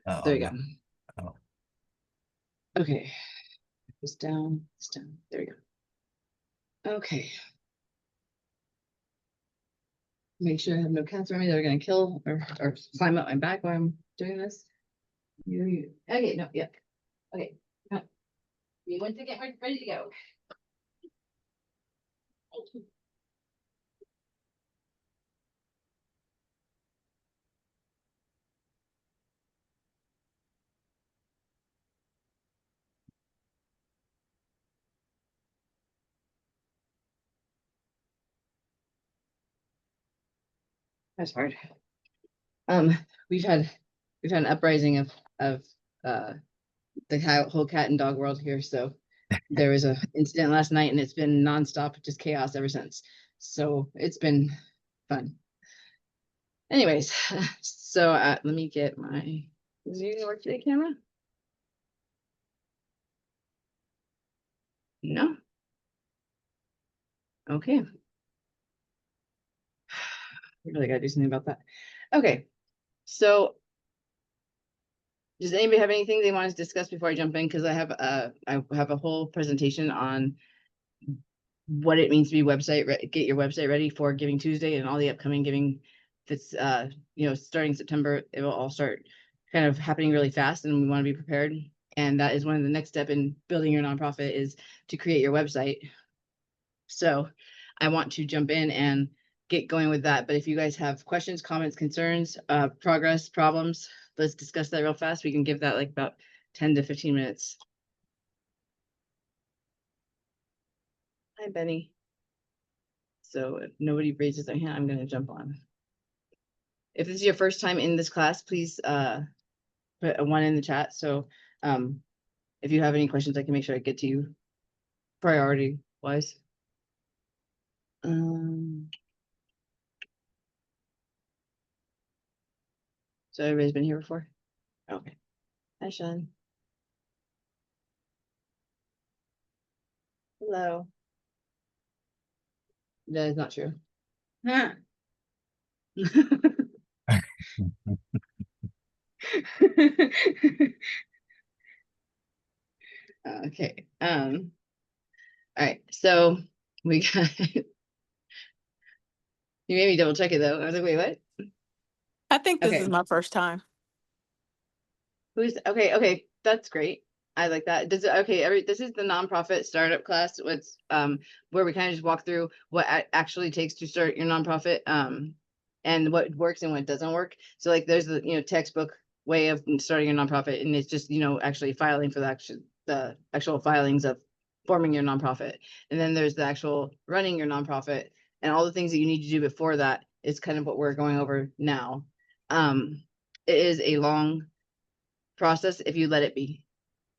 There Oh, you no. go. Oh. Okay. It's down. It's down. There you go. Okay. Make sure I have no cats around me that are gonna kill or climb up my back while I'm doing this. You. Okay, no, yeah. Okay. Come on. We went to get ready to go. That's hard. Um, we've had an uprising of uh the whole cat and dog world here. So there was a incident last night, and it's been nonstop, just chaos ever since. So it's been fun. Anyways, so let me get my. Is it gonna work today, camera? No. Okay. We really gotta do something about that. Okay. So does anybody have anything they want to discuss before I jump in? Because I have a whole presentation on what it means to be get your website ready for Giving Tuesday and all the upcoming giving that's starting September. It will all start kind of happening really fast, and we want to be prepared. And that is one of the next step in building your nonprofit is to create your website. So I want to jump in and get going with that. But if you guys have questions, comments, concerns, progress, problems, let's discuss that real fast. We can give that like about 10 to 15 minutes. Hi, Benny. So if nobody raises their hand, I'm going to jump on. If this is your first time in this class, please put a 1 in the chat. So if you have any questions, I can make sure I get to you priority wise. So everybody's been here before? Okay. Hi, Sean. Hello. That is not true. Huh. Okay. All right. So we got you made me double check it though. I was like, wait, what? I think this Okay. is my first time. Who's okay, that's great. I like that. Does it okay, this is the nonprofit startup class. What's where we kind of just walk through what actually takes to start your nonprofit, and what works and what doesn't work. So like there's the textbook way of starting your nonprofit, and it's just actually filing for the actual filings of forming your nonprofit. And then there's the actual running your nonprofit and all the things that you need to do before that is kind of what we're going over now. It is a long process if you let it be.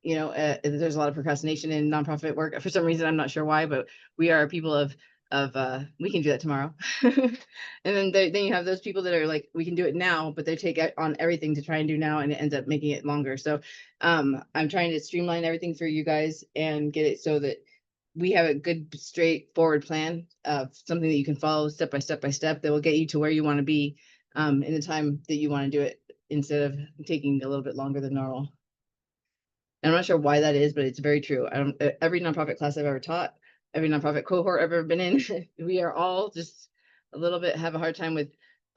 There's a lot of procrastination in nonprofit work for some reason. I'm not sure why, but we are people of we can do that tomorrow. And then you have those people that are like, we can do it now, but they take on everything to try and do now, and it ends up making it longer. So I'm trying to streamline everything for you guys and get it so that we have a good straightforward plan of something that you can follow step by step that will get you to where you want to be in the time that you want to do it, instead of taking a little bit longer than normal. And I'm not sure why that is, but it's very true. Every nonprofit class I've ever taught, every nonprofit cohort I've ever been in, we are all just a little bit have a hard time with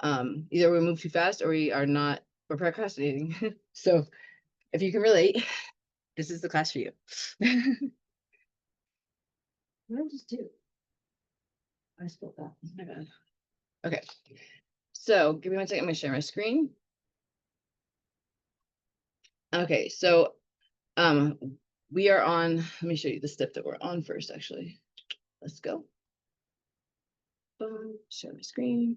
either we move too fast or we're procrastinating. So if you can relate, this is the class for you. What did I just do? I spilled that. Oh my bad. Okay. So give me 1 second. I'm gonna share my screen. Okay, so we are on, let me show you the step that we're on first, actually. Let's go. Boom, share my screen.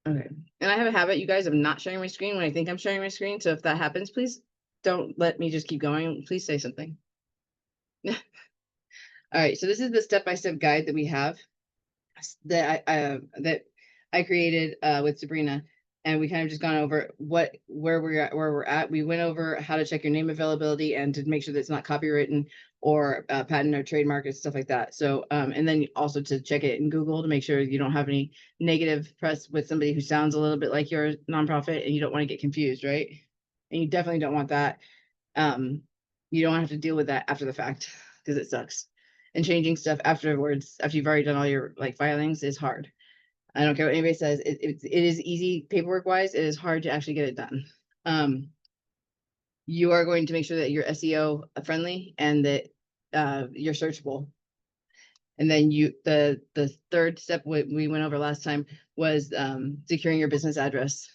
Okay, and I have a habit, you guys, of not sharing my screen when I think I'm sharing my screen. So if that happens, please don't let me just keep going. Please say something. All right, so this is the step-by-step guide that we have that I created with Sabrina, and we kind of just gone over where we're at. We went over how to check your name availability and to make sure that it's not copywritten, or patent or trademark and stuff like that. So, and then also to check it in Google to make sure you don't have any negative press with somebody who sounds a little bit like your nonprofit, and you don't want to get confused, right? And you definitely don't want that. You don't have to deal with that after the fact because it sucks. And changing stuff afterwards, after you've already done all your like filings, is hard. I don't care what anybody says. It is easy paperwork wise. It is hard to actually get it done. You are going to make sure that you're SEO friendly and that you're searchable. And then the third step we went over last time was securing your business address.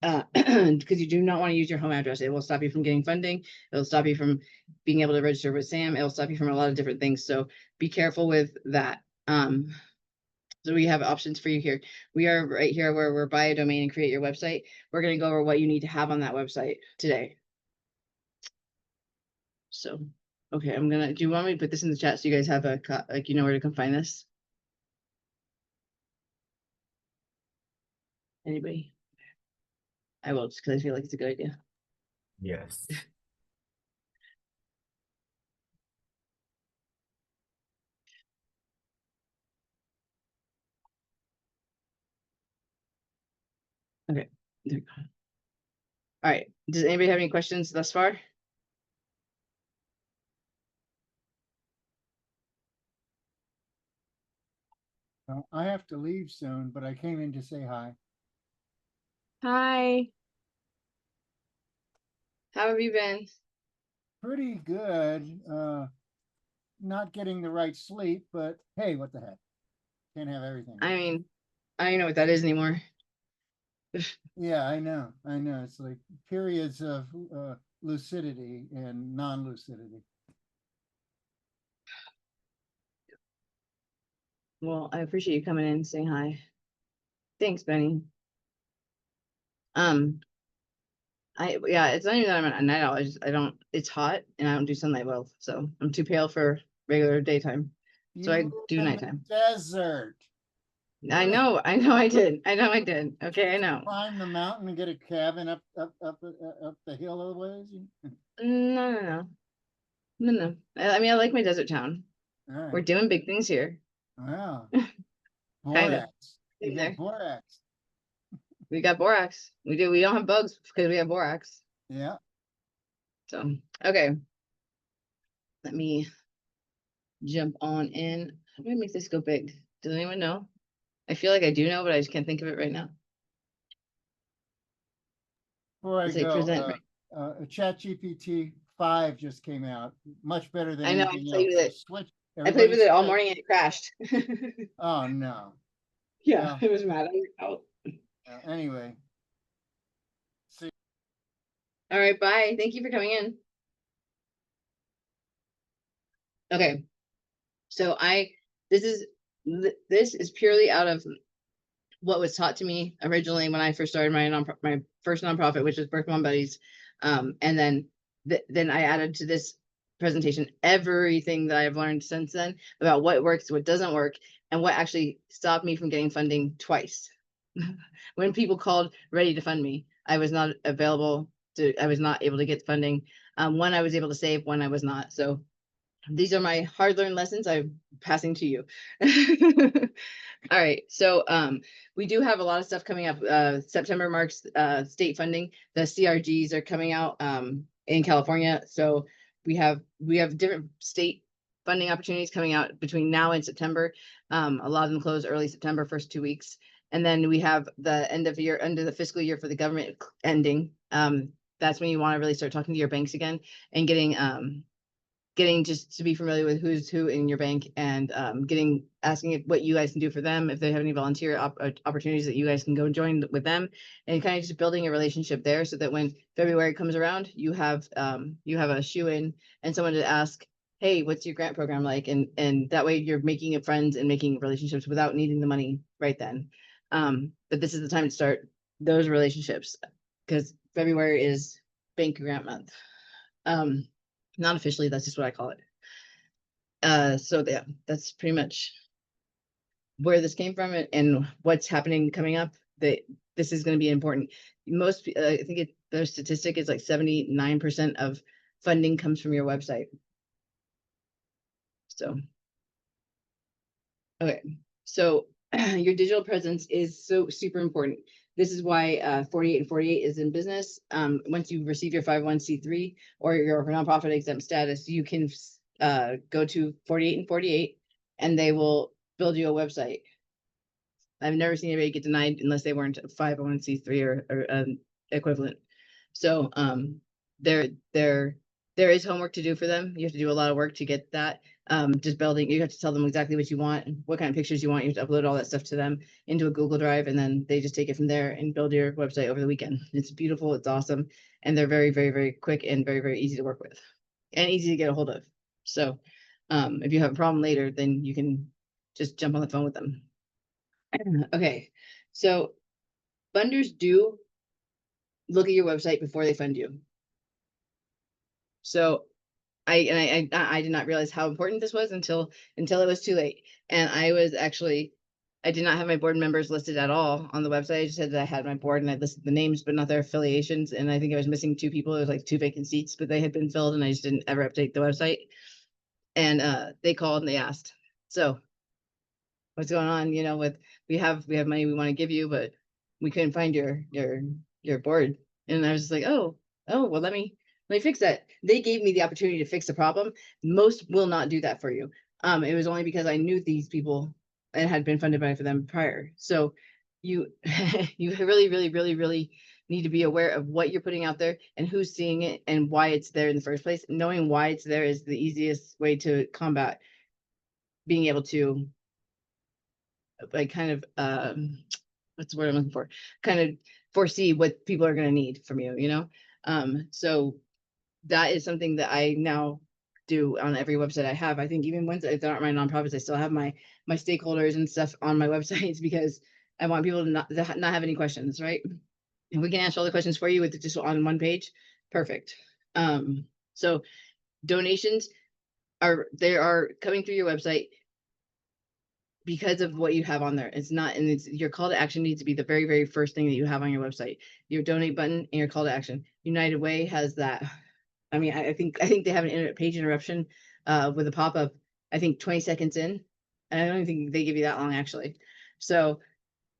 Because you do not want to use your home address. It will stop you from getting funding. It'll stop you from being able to register with SAM. It'll stop you from a lot of different things. So be careful with that. So we have options for you here. We are right here where we're buy a domain and create your website. We're going to go over what you need to have on that website today. So, okay, do you want me to put this in the chat so you guys have like, you know where to come find this? Anybody? I will, just because I feel like it's a good idea. Yes. Okay. There we go. All right. Does anybody have any questions thus far? I have to leave soon, but I came in to say hi. Hi. How have you been? Pretty good. Not getting the right sleep, but hey, what the heck? Can't have everything. I mean, I don't know what that is anymore. Yeah, I know. It's like periods of lucidity and non-lucidity. Well, I appreciate you coming in and saying hi. Thanks, Benny. Yeah, it's not even that I'm a night owl. It's hot and I don't do sunlight well. So I'm too pale for regular daytime. So I do live in the nighttime. desert. I know I did. Okay, I know. Climb the mountain and get a cabin up the hill a ways. No. I mean, I like my desert town. All right. We're doing big things here. Wow. Kind of. Borax. You get borax. We got borax. We do. We don't have bugs because we have borax. Yeah. So, okay. Let me jump on in. How do I make this go big? Does anyone know? I feel like I do know, but I just can't think of it right now. Before I Say go, present, right? ChatGPT 5 just came out. Much better than I know, I anything played else. with it. Switch. I played with it all switch. morning and it crashed. Oh no. Yeah, Well, it was mad. I was out. Anyway. See. All right, bye. Thank you for coming in. Okay. So this is purely out of what was taught to me originally when I first started my first nonprofit, which was Birth Mom Buddies. And then I added to this presentation everything that I've learned since then about what works, what doesn't work, and what actually stopped me from getting funding twice. When people called ready to fund me, I was not able to get funding. One I was able to save, one I was not. So these are my hard-learned lessons I'm passing to you. All right, so we do have a lot of stuff coming up. September marks state funding. The CRGs are coming out in California. So we have different state funding opportunities coming out between now and September. A lot of them close early September, first 2 weeks. And then we have the end of the fiscal year for the government ending. That's when you want to really start talking to your banks again and getting just to be familiar with who's who in your bank, and asking what you guys can do for them, if they have any volunteer opportunities that you guys can go join with them, and kind of just building a relationship there so that when February comes around, you have a shoe-in and someone to ask, hey, what's your grant program like? And that way you're making friends and making relationships without needing the money right then. But this is the time to start those relationships because February is bank grant month. Not officially, that's just what I call it. So yeah, that's pretty much where this came from and what's happening coming up. That this is going to be important. Most, I think the statistic is like 79% of funding comes from your website. So. Okay, so your digital presence is so super important. This is why 48 and 48 is in business. Once you receive your 501c3 or your nonprofit exempt status, you can go to 48 and 48 and they will build you a website. I've never seen anybody get denied unless they weren't 501c3 or equivalent. So there is homework to do for them. You have to do a lot of work to get that. Just building, you have to tell them exactly what you want, what kind of pictures you want. You have to upload all that stuff to them into a Google Drive, and then they just take it from there and build your website over the weekend. It's beautiful, it's awesome, and they're very, very, very quick and very, very easy to work with and easy to get a hold of. So if you have a problem later, then you can just jump on the phone with them. Okay, so funders do look at your website before they fund you. So I did not realize how important this was until it was too late. And I did not have my board members listed at all on the website. I just said that I had my board and I listed the names, but not their affiliations. And I think I was missing 2 people. It was like 2 vacant seats, but they had been filled and I just didn't ever update the website. And they called and they asked, so what's going on? You know, with we have money we want to give you, but we couldn't find your board. And I was just like, oh, well, let me fix that. They gave me the opportunity to fix the problem. Most will not do that for you. It was only because I knew these people and had been funded by for them prior. So you you really, really, really, really need to be aware of what you're putting out there and who's seeing it and why it's there in the first place. Knowing why it's there is the easiest way to combat being able to like kind of what's the word I'm looking for? Kind of foresee what people are going to need from you, you know? So that is something that I now do on every website I have. I think even ones that aren't my nonprofits, I still have my stakeholders and stuff on my websites because I want people to not have any questions, right? And we can answer all the questions for you with just on one page. Perfect. So donations are coming through your website because of what you have on there. It's not, and it's your call to action needs to be the very, very first thing that you have on your website. Your donate button and your call to action. United Way has that. I mean, I think they have an page interruption with a pop-up, I think 20 seconds in. And I don't even think they give you that long actually. So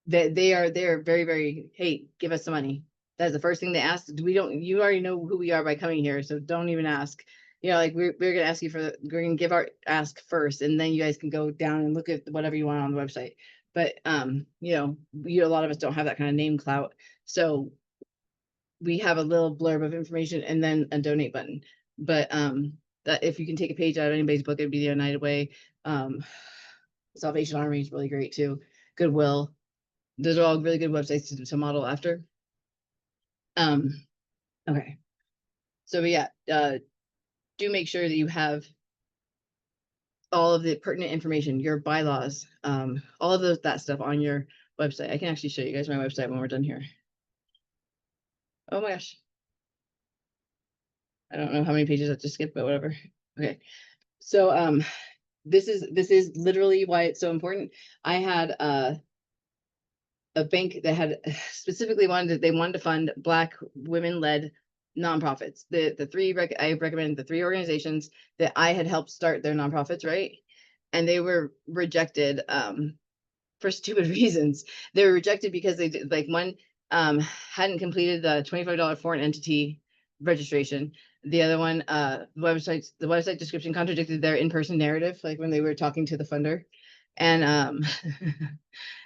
they're very, very, hey, give us some money. That's the first thing they ask. You already know who we are by coming here, so don't even ask. You know, like we're gonna ask you we're gonna give our ask first, and then you guys can go down and look at whatever you want on the website. But you know, a lot of us don't have that kind of name clout, so we have a little blurb of information and then a donate button. But that if you can take a page out of anybody's book, it'd be the United Way. Salvation Army is really great too. Goodwill. Those are all really good websites to model after. Okay. So yeah, do make sure that you have all of the pertinent information, your bylaws, all of that stuff on your website. I can actually show you guys my website when we're done here. Oh my gosh. I don't know how many pages I just skipped, but whatever. Okay. So this is literally why it's so important. I had a bank that had specifically wanted to fund Black women-led nonprofits. I recommended the 3 organizations that I had helped start their nonprofits, right? And they were rejected for stupid reasons. They were rejected because they did, like, one hadn't completed the $25 foreign entity registration. The other one, the website description contradicted their in-person narrative, like when they were talking to the funder. And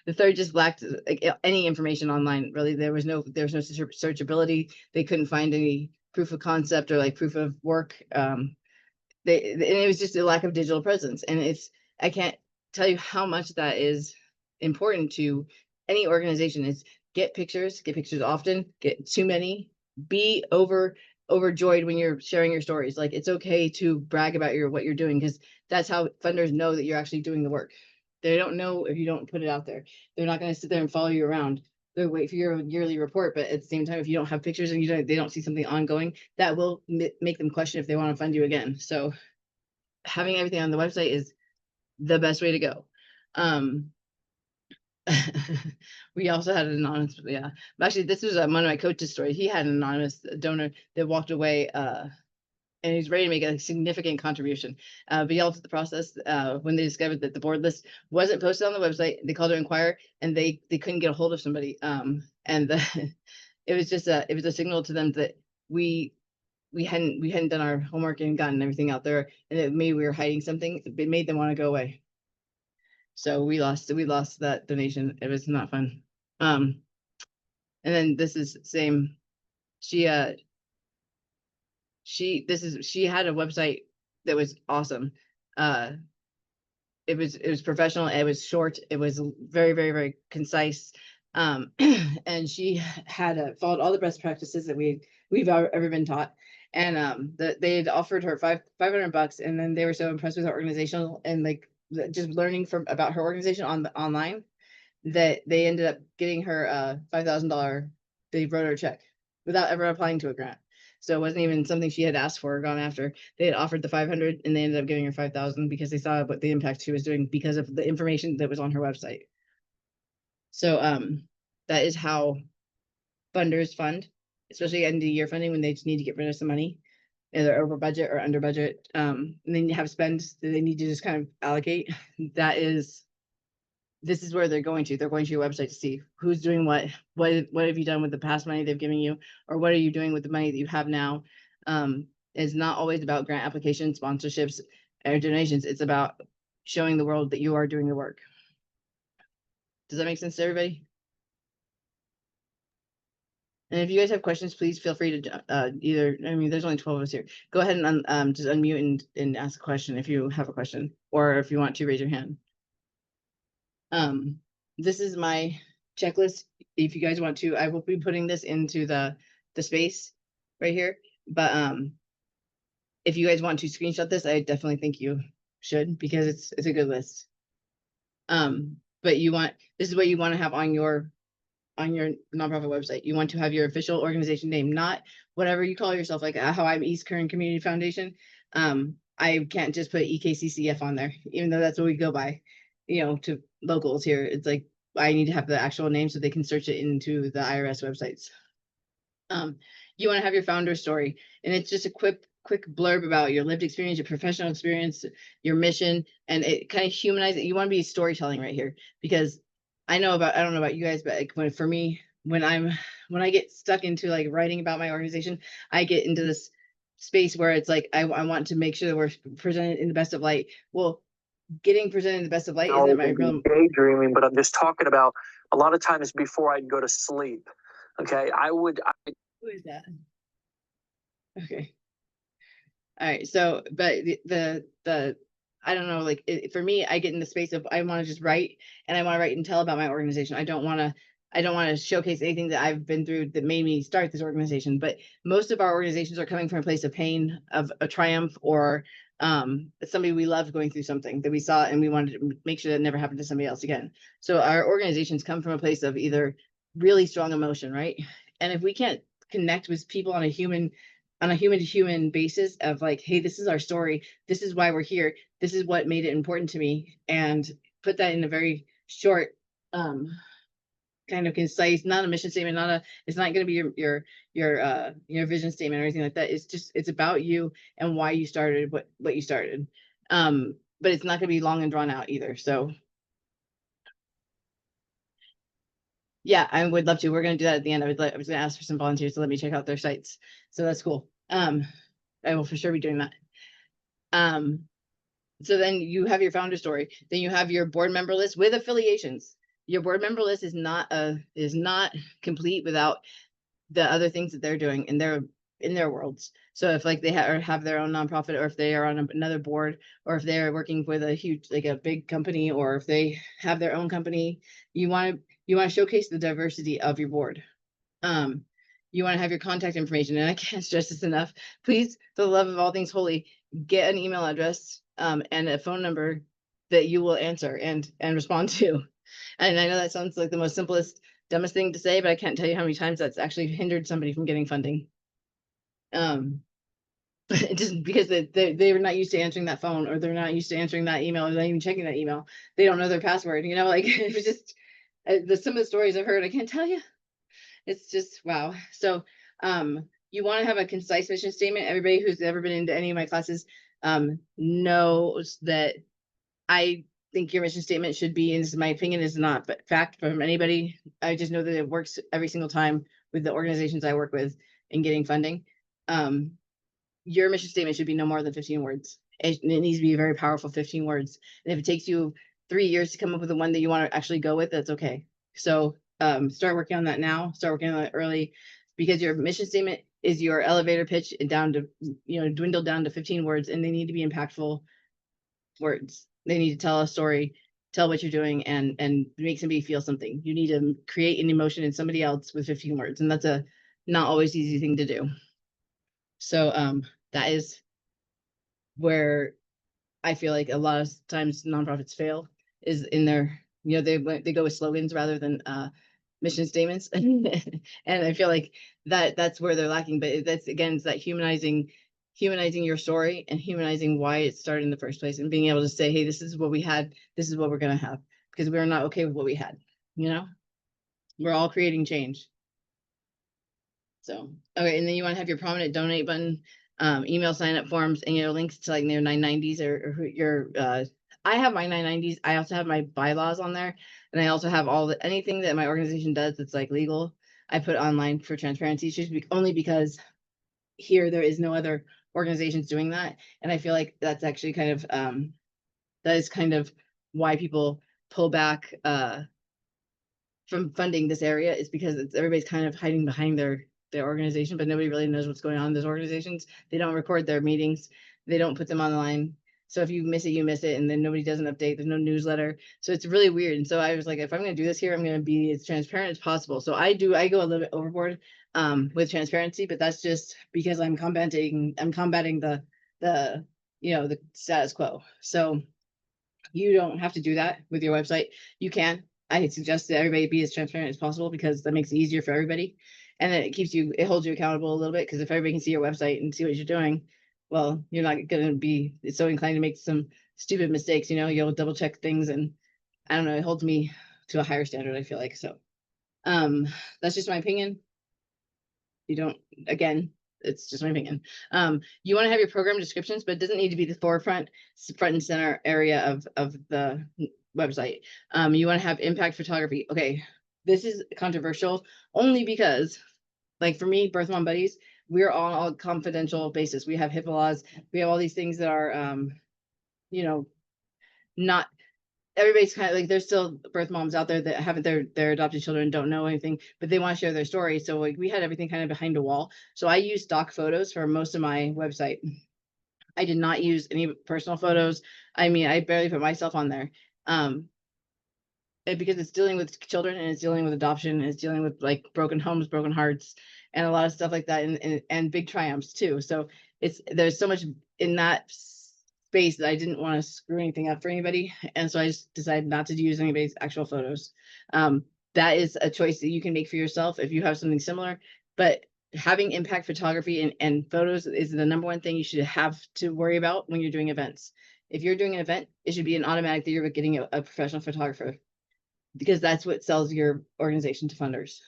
the third just lacked like any information online. Really, there was no searchability. They couldn't find any proof of concept or like proof of work. And it was just a lack of digital presence. And I can't tell you how much that is important to any organization. Is get pictures often, get too many, be overjoyed when you're sharing your stories. Like, it's okay to brag about what you're doing, because that's how funders know that you're actually doing the work. They don't know if you don't put it out there. They're not going to sit there and follow you around. They'll wait for your yearly report, but at the same time, if you don't have pictures and they don't see something ongoing, that will make them question if they want to fund you again. So having everything on the website is the best way to go. We also had an anonymous, yeah. Actually, this was one of my coach's stories. He had an anonymous donor that walked away and he's ready to make a significant contribution. But he altered the process when they discovered that the board list wasn't posted on the website. They called to inquire, and they couldn't get a hold of somebody. And it was just it was a signal to them that we hadn't done our homework and gotten everything out there, and that maybe we were hiding something. It made them want to go away. So we lost that donation. It was not fun. And then this is same. She had a website that was awesome. It was professional. It was short. It was very, very, very concise. And she had followed all the best practices that we've ever been taught. And they had offered her $500, and then they were so impressed with her organizational and like just learning about her organization online that they ended up getting her $5,000. They wrote her a check without ever applying to a grant. So it wasn't even something she had asked for or gone after. They had offered the 500, and they ended up giving her 5,000 because they saw what the impact she was doing because of the information that was on her website. So that is how funders fund, especially end of year funding when they just need to get rid of some money, either over budget or under budget. And then you have spends that they need to just kind of allocate. This is where they're going to. They're going to your website to see who's doing what have you done with the past money they've given you, or what are you doing with the money that you have now. It's not always about grant applications, sponsorships, or donations. It's about showing the world that you are doing the work. Does that make sense to everybody? And if you guys have questions, please feel free to either, I mean, there's only 12 of us here. Go ahead and just unmute and ask a question if you have a question, or if you want to raise your hand. This is my checklist. If you guys want to, I will be putting this into the space right here. But if you guys want to screenshot this, I definitely think you should, because it's a good list. But this is what you want to have on your nonprofit website. You want to have your official organization name, not whatever you call yourself, like how I'm East Kern Community Foundation. I can't just put EKCCF on there, even though that's what we go by, to locals here. It's like, I need to have the actual name so they can search it into the IRS websites. You want to have your founder story, and it's just a quick blurb about your lived experience, your professional experience, your mission, and it kind of humanizes it. You want to be storytelling right here, because I don't know about you guys, but like for me, when I get stuck into like writing about my organization, I get into this space where it's like, I want to make sure that we're presented in the best of light. Well, getting presented in the best of light isn't my real daydreaming, but I'm just talking about a lot of times before I'd go to sleep. Okay. Who is that? Okay. All right. So, but the I don't know, like for me, I get in the space of, I want to just write, and I want to write and tell about my organization. I don't want to showcase anything that I've been through that made me start this organization. But most of our organizations are coming from a place of pain, of a triumph, or somebody we loved going through something that we saw, and we wanted to make sure that never happened to somebody else again. So our organizations come from a place of either really strong emotion, right? And if we can't connect with people on a human to human basis of like, hey, this is our story, this is why we're here, this is what made it important to me, and put that in a very short, kind of concise, not a mission statement, it's not going to be your vision statement or anything like that. It's about you and why you started what you started. But it's not going to be long and drawn out either. So yeah, I would love to. We're going to do that at the end. I was going to ask for some volunteers to let me check out their sites. So that's cool. I will for sure be doing that. So then you have your founder story. Then you have your board member list with affiliations. Your board member list is not complete without the other things that they're doing in their worlds. So if like they have their own nonprofit, or if they are on another board, or if they're working with a huge, like a big company, or if they have their own company, you want to showcase the diversity of your board. You want to have your contact information, and I can't stress this enough. Please, for the love of all things holy, get an email address and a phone number that you will answer and respond to. And I know that sounds like the most simplest, dumbest thing to say, but I can't tell you how many times that's actually hindered somebody from getting funding. Just because they were not used to answering that phone, or they're not used to answering that email, or not even checking that email. They don't know their password, like it was just some of the stories I've heard, I can't tell you. It's just wow. So you want to have a concise mission statement. Everybody who's ever been into any of my classes knows that I think your mission statement should be, and this is my opinion, is not but fact from anybody. I just know that it works every single time with the organizations I work with in getting funding. Your mission statement should be no more than 15 words. It needs to be a very powerful 15 words. And if it takes you 3 years to come up with the one that you want to actually go with, that's okay. So start working on that now. Start working on that early, because your mission statement is your elevator pitch and down to, dwindle down to 15 words, and they need to be impactful words. They need to tell a story, tell what you're doing, and make somebody feel something. You need to create an emotion in somebody else with 15 words, and that's a not always easy thing to do. So that is where I feel like a lot of times nonprofits fail, is in their, they go with slogans rather than mission statements. And I feel like that's where they're lacking. But that's, again, it's that humanizing your story and humanizing why it started in the first place, and being able to say, hey, this is what we had, this is what we're going to have, because we're not okay with what we had. We're all creating change. So, okay. And then you want to have your prominent donate button, email sign up forms, and links to like their 990s or your I have my 990s. I also have my bylaws on there, and I also have anything that my organization does that's like legal, I put online for transparency. It's just only because here there is no other organizations doing that, and I feel like that's actually kind of that is kind of why people pull back from funding this area, is because everybody's kind of hiding behind their organization, but nobody really knows what's going on in those organizations. They don't record their meetings. They don't put them online. So if you miss it, you miss it. And then nobody does an update. There's no newsletter. So it's really weird. And so I was like, if I'm going to do this here, I'm going to be as transparent as possible. So I go a little bit overboard with transparency, but that's just because I'm combating the status quo. So you don't have to do that with your website. You can. I suggest that everybody be as transparent as possible, because that makes it easier for everybody. And then it holds you accountable a little bit, because if everybody can see your website and see what you're doing, well, you're not going to be so inclined to make some stupid mistakes. You'll double check things, and I don't know, it holds me to a higher standard, I feel like. So that's just my opinion. It's just my opinion. You want to have your program descriptions, but it doesn't need to be the front and center area of the website. You want to have impact photography. Okay, this is controversial only because, like, for me, Birth Mom Buddies, we're on a confidential basis. We have HIPAA laws. We have all these things that are, not everybody's kind of like, there's still birth moms out there that haven't their adopted children, don't know anything, but they want to share their story. So like, we had everything kind of behind a wall. So I use stock photos for most of my website. I did not use any personal photos. I mean, I barely put myself on there. Because it's dealing with children, and it's dealing with adoption, and it's dealing with like broken homes, broken hearts, and a lot of stuff like that, and big triumphs too. So there's so much in that space that I didn't want to screw anything up for anybody, and so I just decided not to use anybody's actual photos. That is a choice that you can make for yourself if you have something similar, but having impact photography and photos is the number one thing you should have to worry about when you're doing events. If you're doing an event, it should be an automatic that you're getting a professional photographer, because that's what sells your organization to funders.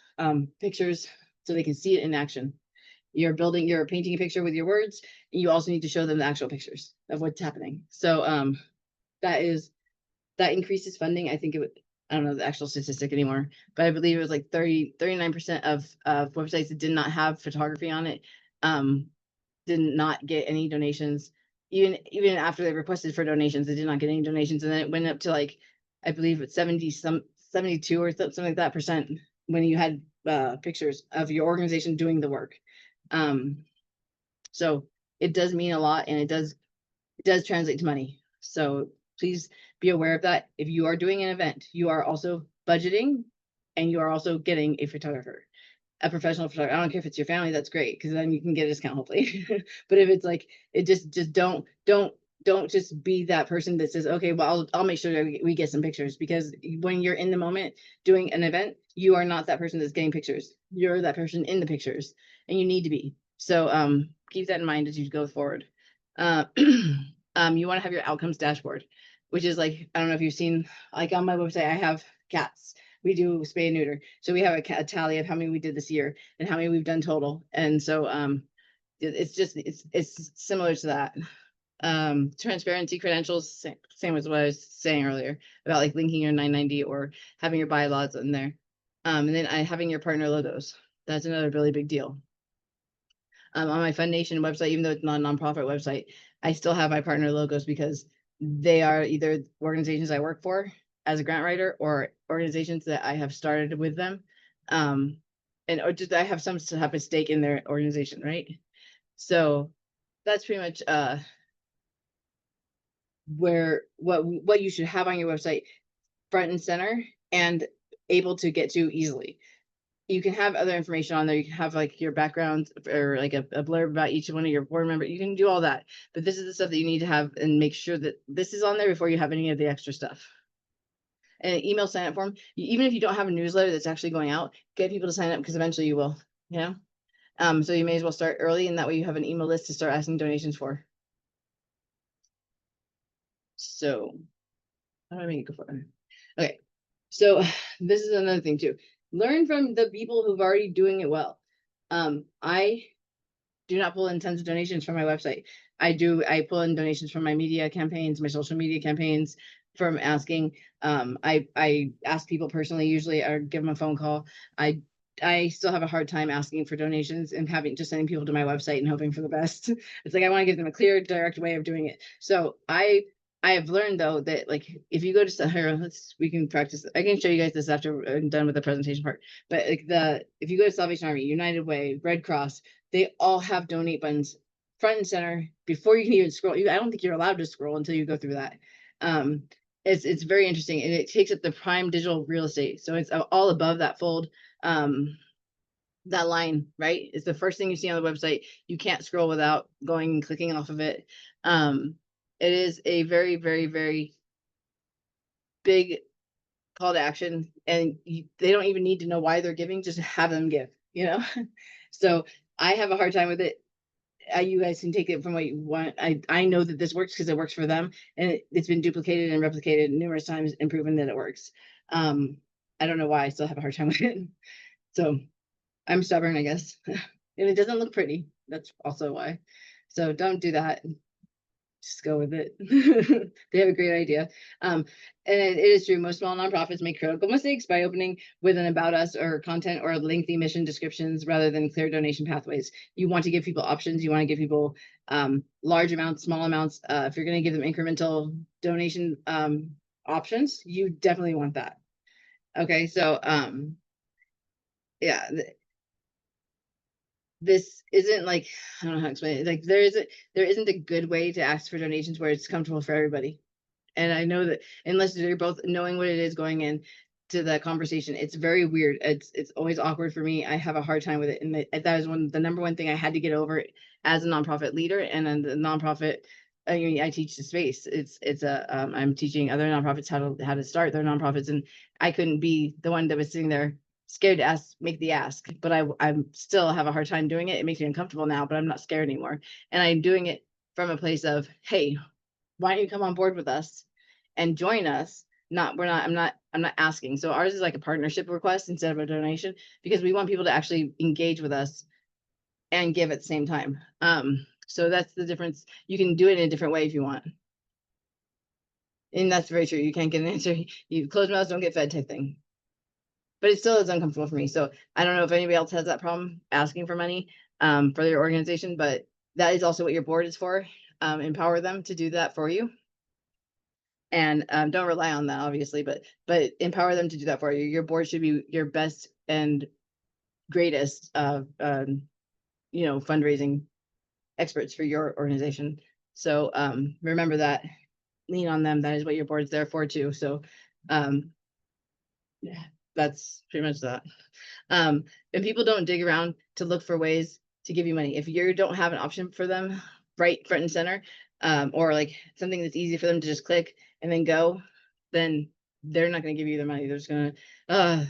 Pictures, so they can see it in action. You're painting a picture with your words, and you also need to show them the actual pictures of what's happening. So that increases funding. I think I don't know the actual statistic anymore, but I believe it was like 39% of websites that did not have photography on it did not get any donations. Even after they requested for donations, they did not get any donations. And then it went up to like, I believe it's 72 or something like that percent when you had pictures of your organization doing the work. So it does mean a lot, and it does translate to money. So please be aware of that. If you are doing an event, you are also budgeting, and you are also getting a photographer, a professional photographer. I don't care if it's your family, that's great, because then you can get a discount hopefully. But if it's like, it just don't just be that person that says, okay, well, I'll make sure that we get some pictures, because when you're in the moment doing an event, you are not that person that's getting pictures. You're that person in the pictures, and you need to be. So keep that in mind as you go forward. You want to have your outcomes dashboard, which is like, I don't know if you've seen, like on my website, I have cats we do spay and neuter. So we have a tally of how many we did this year and how many we've done total. And so it's just it's similar to that. Transparency credentials, same as what I was saying earlier about like linking your 990 or having your bylaws in there. And then having your partner logos. That's another really big deal. On my Fund Nation website, even though it's not a nonprofit website, I still have my partner logos because they are either organizations I work for as a grant writer or organizations that I have started with them. Or just I have some to have a stake in their organization, right? So that's pretty much what you should have on your website front and center and able to get to easily. You can have other information on there. You can have like your background or like a blurb about each one of your board members. You can do all that, but this is the stuff that you need to have and make sure that this is on there before you have any of the extra stuff. And an email sign up form, even if you don't have a newsletter that's actually going out, get people to sign up because eventually you will, you know? So you may as well start early and that way you have an email list to start asking donations for. So how do I make it go for? Okay. So this is another thing too. Learn from the people who've already doing it well. I do not pull in tons of donations from my website. I pull in donations from my media campaigns, my social media campaigns, from asking. I ask people personally, usually, or give them a phone call. I still have a hard time asking for donations and just sending people to my website and hoping for the best. It's like I want to give them a clear, direct way of doing it. So I have learned though that like if you go to here, we can practice. I can show you guys this after I'm done with the presentation part. But like if you go to Salvation Army, United Way, Red Cross, they all have donate buttons front and center before you can even scroll. I don't think you're allowed to scroll until you go through that. It's very interesting and it takes up the prime digital real estate. So it's all above that fold. That line, right? It's the first thing you see on the website. You can't scroll without going and clicking off of it. It is a very, very, very big call to action, and they don't even need to know why they're giving, just have them give, you know? So I have a hard time with it. You guys can take it from what you want. I know that this works because it works for them, and it's been duplicated and replicated numerous times and proven that it works. I don't know why I still have a hard time with it. So I'm stubborn, I guess. And it doesn't look pretty. That's also why. So don't do that. Just go with it. They have a great idea. And it is true. Most small nonprofits make critical mistakes by opening with an about us or content or lengthy mission descriptions rather than clear donation pathways. You want to give people options. You want to give people large amounts, small amounts. If you're going to give them incremental donation options, you definitely want that. Okay, so yeah. This isn't like, I don't know how to explain it. Like there isn't a good way to ask for donations where it's comfortable for everybody. And I know that unless you're both knowing what it is going in to the conversation, it's very weird. It's always awkward for me. I have a hard time with it. And that is the number one thing I had to get over as a nonprofit leader and then the nonprofit. I mean, I teach the space. I'm teaching other nonprofits how to start their nonprofits, and I couldn't be the one that was sitting there scared to make the ask, but I'm still have a hard time doing it. It makes me uncomfortable now, but I'm not scared anymore. And I'm doing it from a place of, hey, why don't you come on board with us and join us? I'm not asking. So ours is like a partnership request instead of a donation because we want people to actually engage with us and give at the same time. So that's the difference. You can do it in a different way if you want. And that's very true. You can't get an answer. You close mouths, don't get fed type thing. But it still is uncomfortable for me. So I don't know if anybody else has that problem asking for money for their organization, but that is also what your board is for. Empower them to do that for you. And don't rely on that, obviously, but empower them to do that for you. Your board should be your best and greatest, fundraising experts for your organization. So remember that, lean on them. That is what your board's there for too. So yeah, that's pretty much that. And people don't dig around to look for ways to give you money. If you don't have an option for them right front and center, or like something that's easy for them to just click and then go, then they're not going to give you the money. They're just going to,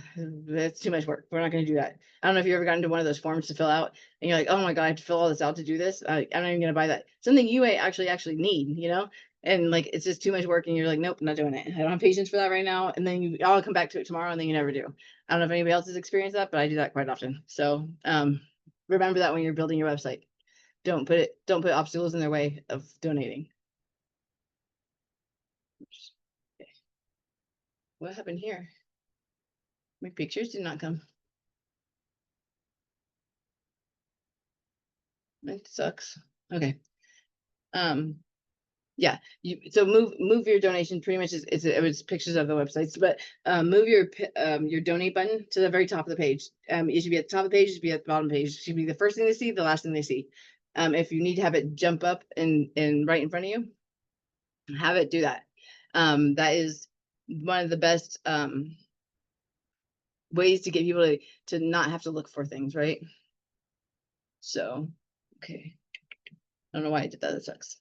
that's too much work. We're not going to do that. I don't know if you ever got into one of those forms to fill out and you're like, oh my God, I have to fill all this out to do this. I'm not even going to buy that. Something you actually need, and like, it's just too much work and you're like, nope, not doing it. I don't have patience for that right now. And then I'll come back to it tomorrow and then you never do. I don't know if anybody else has experienced that, but I do that quite often. So, remember that when you're building your website, don't put obstacles in their way of donating. Oops. Okay. What happened here? My pictures did not come. It sucks. Okay. Yeah, so move your donation pretty much it was pictures of the websites, but move your donate button to the very top of the page. It should be at the top of the page, it should be at the bottom page, it should be the first thing they see, the last thing they see. If you need to have it jump up and right in front of you, have it do that. That is one of the best ways to get people to not have to look for things, right? So, okay. I don't know why I did that, it sucks.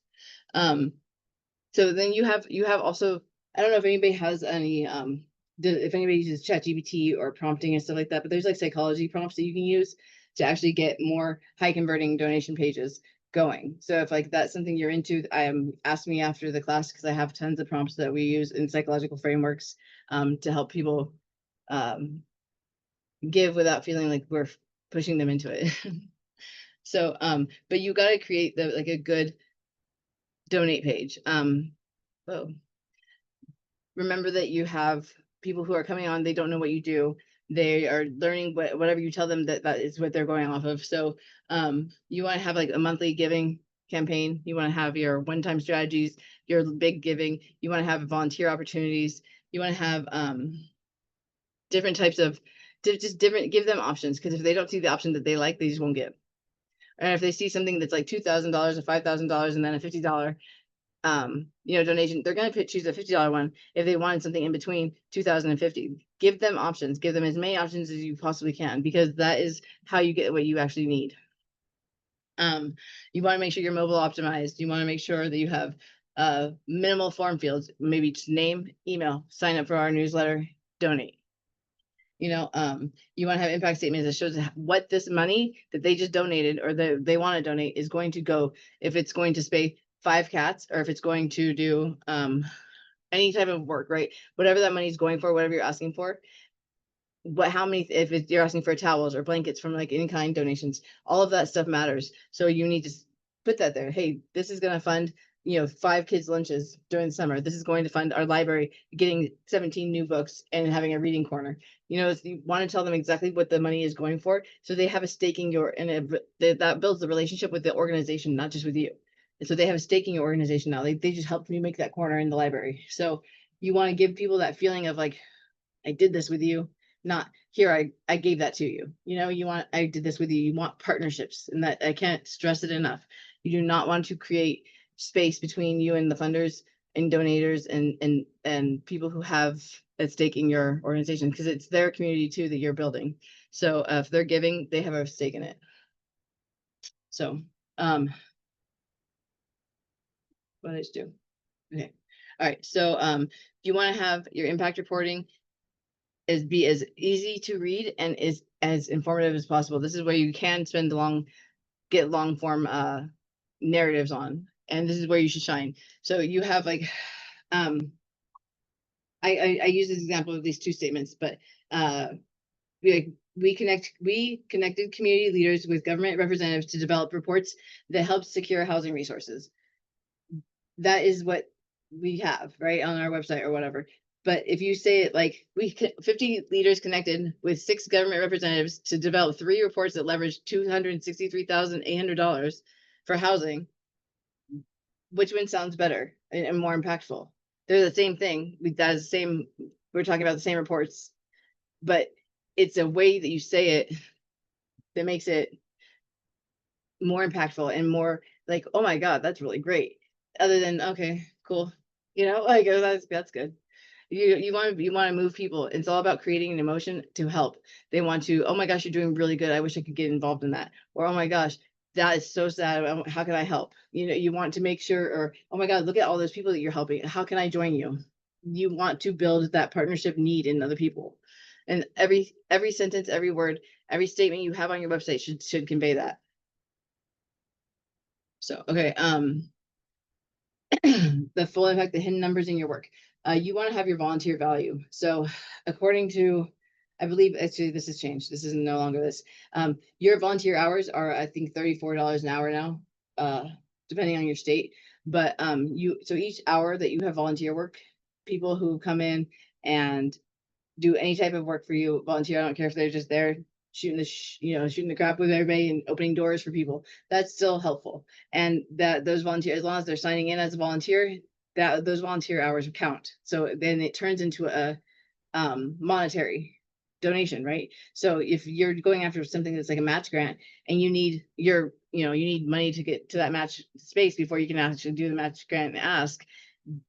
So then you have also, I don't know if anybody has any, if anybody uses ChatGPT or prompting and stuff like that, but there's like psychology prompts that you can use to actually get more high converting donation pages going. So if like that's something you're into, ask me after the class, because I have tons of prompts that we use in psychological frameworks to help people give without feeling like we're pushing them into it. So, but you got to create like a good donate page. Whoa. Remember that you have people who are coming on, they don't know what you do. They are learning whatever you tell them that is what they're going off of. So you want to have like a monthly giving campaign. You want to have your one-time strategies, your big giving. You want to have volunteer opportunities. You want to have different types of, just different, give them options. Because if they don't see the option that they like, they just won't give. And if they see something that's like $2,000 or $5,000 and then a $50 donation, they're going to choose a $50 one. If they wanted something in between 2,000 and 50, give them options, give them as many options as you possibly can, because that is how you get what you actually need. You want to make sure you're mobile optimized. You want to make sure that you have minimal form fields, maybe just name, email, sign up for our newsletter, donate. You want to have impact statements that shows what this money that they just donated or that they want to donate is going to go, if it's going to spay 5 cats, or if it's going to do any type of work, right? Whatever that money is going for, whatever you're asking for, how many, if you're asking for towels or blankets from like any kind donations, all of that stuff matters. So you need to put that there. Hey, this is going to fund 5 kids lunches during the summer. This is going to fund our library getting 17 new books and having a reading corner. You want to tell them exactly what the money is going for, so they have a stake in that builds the relationship with the organization, not just with you. And so they have a stake in your organization now. They just helped me make that corner in the library. So you want to give people that feeling of like, I did this with you, not here, I gave that to you. I did this with you. You want partnerships, and that I can't stress it enough. You do not want to create space between you and the funders and donators and people who have a stake in your organization, because it's their community too that you're building. So if they're giving, they have a stake in it. So what did I just do? Okay. All right. So you want to have your impact reporting be as easy to read and is as informative as possible. This is where you can spend get long form narratives on, and this is where you should shine. So you have like I use this example of these 2 statements, but we connected community leaders with government representatives to develop reports that help secure housing resources. That is what we have right on our website or whatever. But if you say it like 50 leaders connected with 6 government representatives to develop 3 reports that leverage $263,800 for housing, which one sounds better and more impactful? They're the same thing. We're talking about the same reports, but it's a way that you say it that makes it more impactful and more like, oh my God, that's really great. Other than, okay, cool. Like, oh, that's good. You want to move people. It's all about creating an emotion to help. They want to, oh my gosh, you're doing really good. I wish I could get involved in that. Or, oh my gosh, that is so sad. How can I help? You want to make sure, or, oh my God, look at all those people that you're helping. How can I join you? You want to build that partnership need in other people. And every sentence, every word, every statement you have on your website should convey that. So, okay. the full impact, the hidden numbers in your work. You want to have your volunteer value. So according to, I believe actually this has changed. This is no longer this. Your volunteer hours are, I think, $34 an hour now, depending on your state. But so each hour that you have volunteer work, people who come in and do any type of work for you, volunteer. I don't care if they're just there shooting shooting the crap with everybody and opening doors for people. That's still helpful. And that those volunteers, as long as they're signing in as a volunteer, that those volunteer hours count. So then it turns into a monetary donation, right? So if you're going after something that's like a match grant and you need you need money to get to that match space before you can actually do the match grant and ask,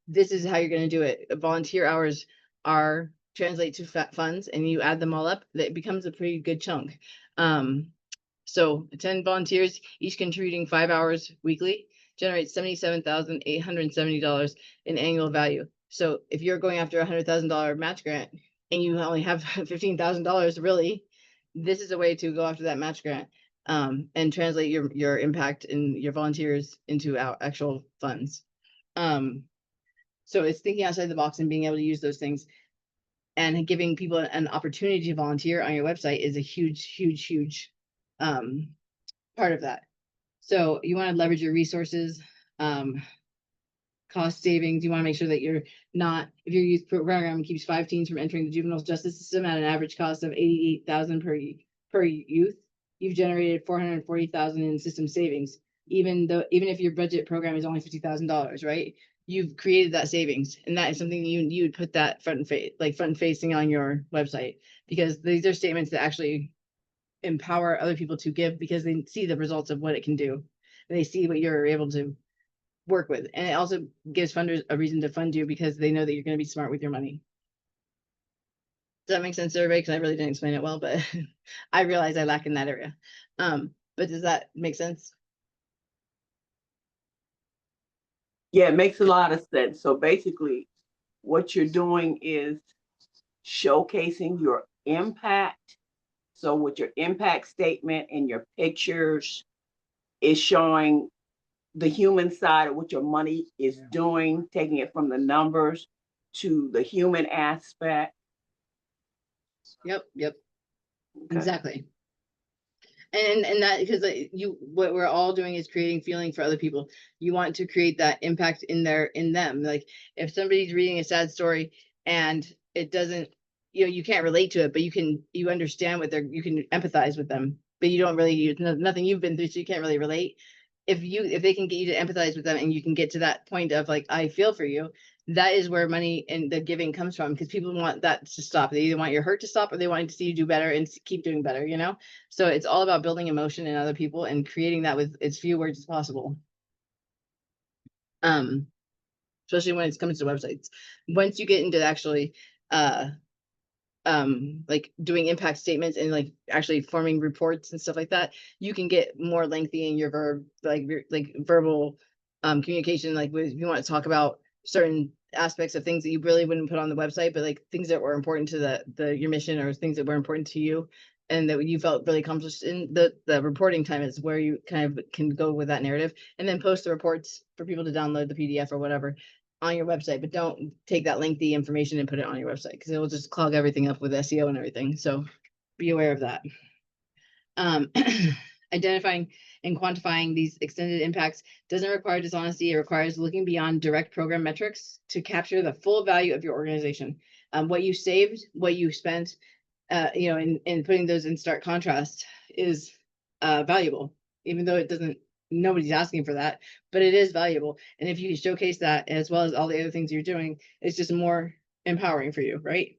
this is how you're going to do it. Volunteer hours are translate to funds, and you add them all up, that becomes a pretty good chunk. So 10 volunteers, each contributing 5 hours weekly, generates $77,870 in annual value. So if you're going after $100,000 match grant and you only have $15,000, really, this is a way to go after that match grant, and translate your impact and your volunteers into actual funds. So it's thinking outside the box and being able to use those things, and giving people an opportunity to volunteer on your website is a huge part of that. So you want to leverage your resources, cost savings. You want to make sure that you're not, if your youth program keeps 5 teens from entering the juvenile justice system at an average cost of $88,000 per youth, you've generated $440,000 in system savings. Even if your budget program is only $50,000, right? You've created that savings, and that is something you would put that front facing on your website, because these are statements that actually empower other people to give, because they see the results of what it can do. They see what you're able to work with, and it also gives funders a reason to fund you, because they know that you're going to be smart with your money. Does that make sense to everybody? Because I really didn't explain it well, but I realize I lack in that area. But does that make sense? Yeah, it makes a lot of sense. So basically, what you're doing is showcasing your impact. So with your impact statement and your pictures, is showing the human side of what your money is doing, taking it from the numbers to the human aspect. Yep. Okay. Exactly. And that, because what we're all doing is creating feeling for other people. You want to create that impact in them. Like if somebody's reading a sad story and it doesn't, you can't relate to it, but you understand you can empathize with them, but you don't really, nothing you've been through, so you can't really relate. If they can get you to empathize with them, and you can get to that point of like, I feel for you, that is where money and the giving comes from, because people want that to stop. They either want your hurt to stop, or they want to see you do better and keep doing better, So it's all about building emotion in other people and creating that with as few words as possible. Especially when it comes to websites. Once you get into actually like doing impact statements and like actually forming reports and stuff like that, you can get more lengthy in your verbal communication. Like if you want to talk about certain aspects of things that you really wouldn't put on the website, but like things that were important to your mission, or things that were important to you and that you felt really accomplished in, the reporting time is where you kind of can go with that narrative, and then post the reports for people to download the PDF or whatever on your website. But don't take that lengthy information and put it on your website, because it will just clog everything up with SEO and everything. So be aware of that. Identifying and quantifying these extended impacts doesn't require dishonesty. It requires looking beyond direct program metrics to capture the full value of your organization. What you saved, what you spent, and putting those in stark contrast is valuable, even though nobody's asking for that, but it is valuable. And if you showcase that, as well as all the other things you're doing, it's just more empowering for you, right?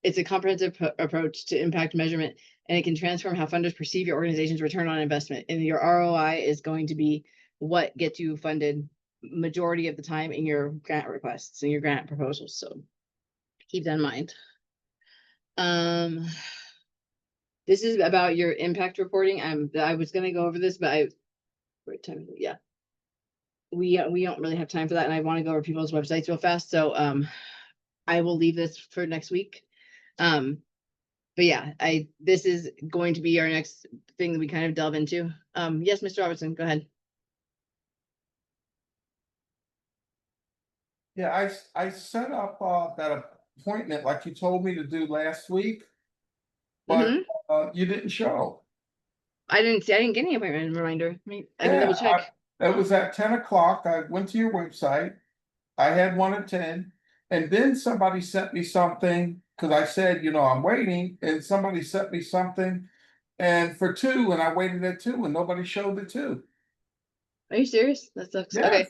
It's a comprehensive approach to impact measurement, and it can transform how funders perceive your organization's return on investment. And your ROI is going to be what gets you funded majority of the time in your grant requests and your grant proposals. So keep that in mind. This is about your impact reporting. I was going to go over this, but what time is it? Yeah. We don't really have time for that, and I want to go over people's websites real fast. So I will leave this for next week. But yeah, this is going to be our next thing that we kind of delve into. Yes, Mr. Robertson, go ahead. Yeah, I set up that appointment like you told me to do last week, but Mhm. you didn't show. I didn't get any appointment reminder. I can double Yeah, check. that was at 10 o'clock. I went to your website. I had one at 10, and then somebody sent me something because I said, I'm waiting, and somebody sent me something and for 2, and I waited at 2, and nobody showed the 2. Are you serious? That sucks. Yes. Okay.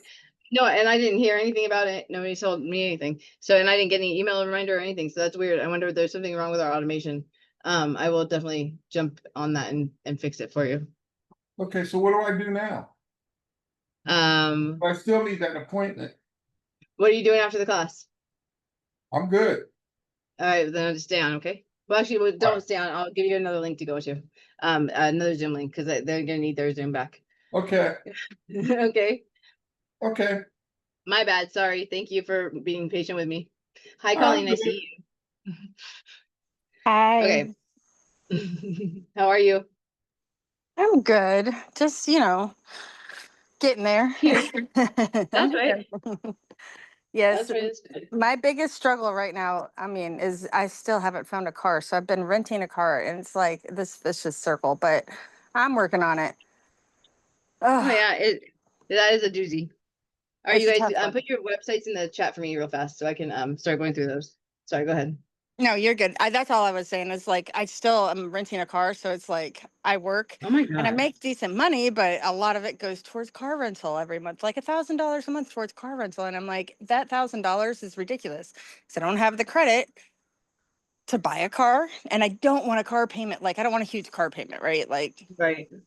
No, and I didn't hear anything about it. Nobody told me anything. So, and I didn't get any email reminder or anything. So that's weird. I wonder if there's something wrong with our automation. I will definitely jump on that and fix it for you. Okay, so what do I do now? Um, I still need that appointment. what are you doing after the class? I'm good. All right, then I'll just stay on, okay? Well, actually, don't Right. stay on. I'll give you another link to go to. Another Zoom link because they're gonna need their Zoom back. Okay, Okay. okay. My bad. Sorry. Thank you for being patient with me. Hi, I'm Colleen. I good. see you. Hi. Okay. How are you? I'm good. Just, getting there. Here. I'm That's right. good. Yes, That's right. That's good. my biggest struggle right now, is I still haven't found a car. So I've been renting a car and it's like this vicious circle, but I'm working on it. Oh Oh, yeah, that is a doozy. Are it's you a guys tough one. put your websites in the chat for me real fast so I can start going through those. Sorry, go ahead. No, you're good. That's all I was saying is like, I still am renting a car. So it's like I work Oh my and I god. make decent money, but a lot of it goes towards car rental every month, like $1,000 a month towards car rental. And I'm like, that $1,000 is ridiculous because I don't have the credit to buy a car and I don't want a car payment. Like, I don't want a huge car payment, right? Like, Right. and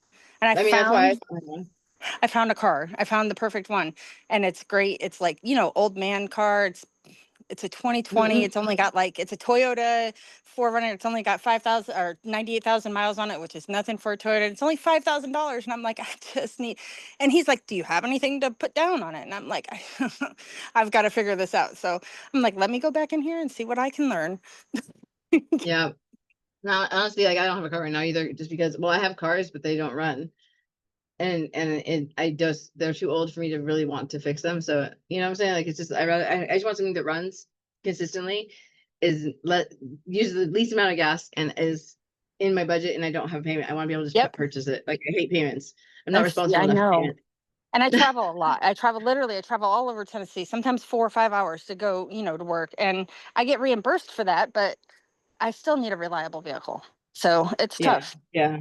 I mean, that's why I found a car. I found the perfect one and it's great. It's like, old man car. It's a 2020. It's only got it's a Toyota 4Runner. It's only got 5,000 or 98,000 miles on it, which is nothing for a Toyota. It's only $5,000. And I'm like, I just need, and he's like, do you have anything to put down on it? And I'm like, I've got to figure this out. So I'm like, let me go back in here and see what I can learn. yeah. Now, honestly, like I don't have a car right now either, just because. Well, I have cars, but they don't run, and they're too old for me to really want to fix them. So you know what I'm saying? Like it's just I just want something that runs consistently, use the least amount of gas, and is in my budget, and I don't have a payment. I want to be able to just Yep. purchase it. Like I hate payments. I'm not Yeah, responsible I enough for know. payments. And I travel a lot. I travel all over Tennessee, sometimes 4 or 5 hours to go, to work. And I get reimbursed for that, but I still need a reliable vehicle. So it's Yeah, tough. yeah,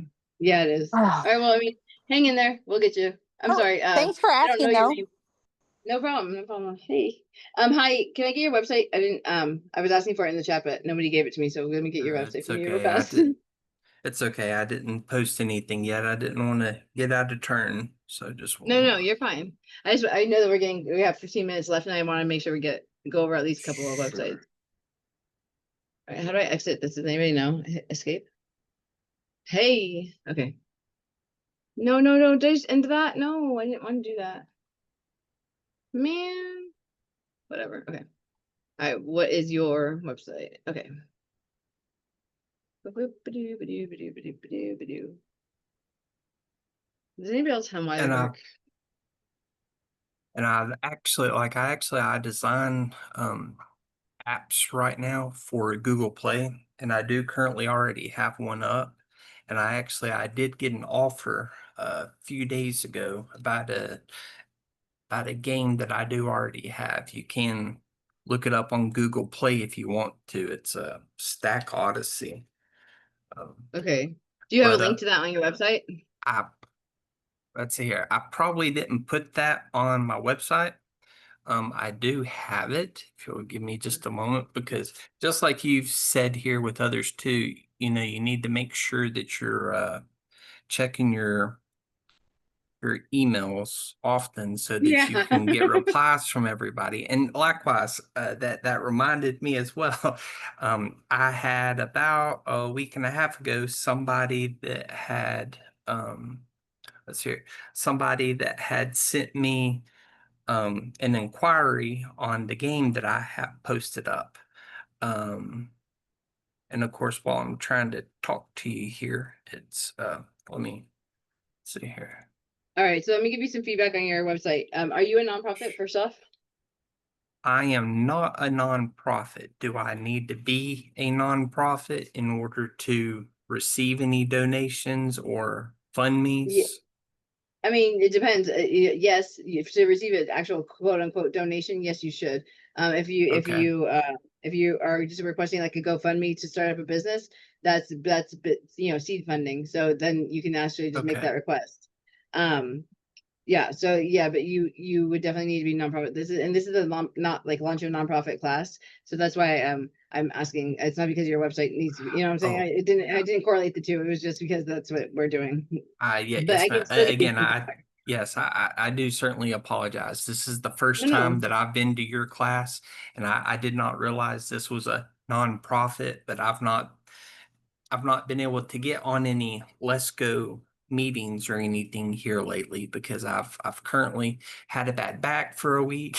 it is. Oh, All right, well, I mean, hang in there. We'll get you. I'm sorry. thanks for I don't know asking your though. name. No problem. No problem. Hey, hi. Can I get your website? I didn't. I was asking for it in the chat, but nobody gave it to me. So let me get your website It's from you real okay. fast. It's okay. I didn't post anything yet. I didn't want to get out of turn. So just one No, moment. you're fine. I know that we have 15 minutes left, and I want to make sure we go over at least a couple of websites. All right, how do I exit? Does anybody know? Hit escape. Hey. Okay. No. Did I just end that? No, I didn't want to do that. Man. Whatever. Okay. All right. What is your website? Okay. Does anybody else have why And that I work? and I design apps right now for Google Play, and I do currently already have one up. And I did get an offer a few days ago about a game that I do already have. You can look it up on Google Play if you want to. It's a Stack Odyssey. Okay. Do you have a But link to that on your website? I let's see here. I probably didn't put that on my website. I do have it. If you'll give me just a moment, because just like you've said here with others too, you need to make sure that you're checking your emails often so that you Yeah. can get replies from everybody. And likewise, that reminded me as well. I had about a week and a half ago somebody that had let's hear somebody that had sent me an inquiry on the game that I have posted up. And of course, while I'm trying to talk to you here, it's let me see here. All right. So let me give you some feedback on your website. Are you a nonprofit first off? I am not a nonprofit. Do I need to be a nonprofit in order to receive any donations or fund Yeah, me's? I mean, it depends. Yes, to receive an actual quote unquote donation, yes, you should. Okay, If you are just requesting like a GoFundMe to start up a business, that's seed funding. So then you can actually just make okay. that request. Um, yeah, so yeah, but you would definitely need to be nonprofit. This is a not like launch a nonprofit class. So that's why I'm asking. It's not because your website needs to be, you know what I'm saying? Oh, I didn't correlate the two. It was just because that's what we're doing. yeah, But yes, I ma'am. can still give you Again, feedback. yes, I do certainly apologize. This is the No, first no. time that I've been to your class, and I did not realize this was a nonprofit, but I've not been able to get on any Lesko meetings or anything here lately because I've currently had a bad back for a week,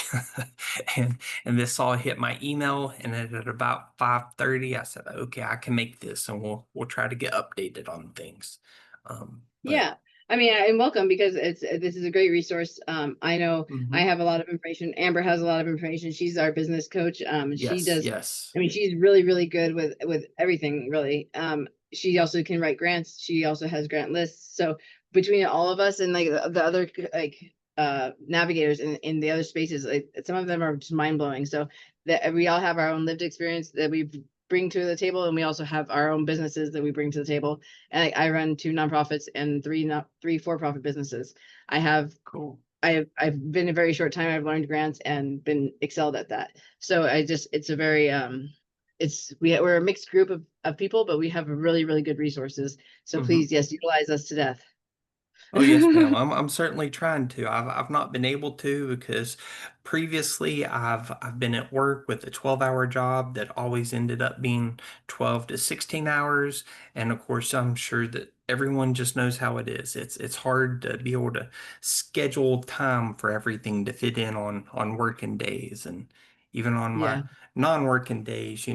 and this all hit my email, and then at about 5:30, I said, okay, I can make this, and we'll try to get updated on things. But Yeah. I mean, I'm welcome because this is a great resource. I know I mhm. have a lot of information. Amber has a lot of information. She's our business coach. She Yes, does, yes. I mean, she's really, really good with everything, really. She also can write grants. She also has grant lists. So between all of us and like the other like navigators in the other spaces, like some of them are just mind blowing. So that we all have our own lived experience that we bring to the table, and we also have our own businesses that we bring to the table. And I run two nonprofits and three for-profit businesses. I have Cool. I've been a very short time. I've learned grants and been excelled at that. So it's a very we're a mixed group of people, but we have really, really good resources. So Mhm. please, yes, utilize us to death. Oh yes, ma'am. I'm certainly trying to. I've not been able to because previously I've been at work with a 12-hour job that always ended up being 12 to 16 hours. And of course, I'm sure that everyone just knows how it is. It's hard to be able to schedule time for everything to fit in on working days, and even on my Yeah. non-working days,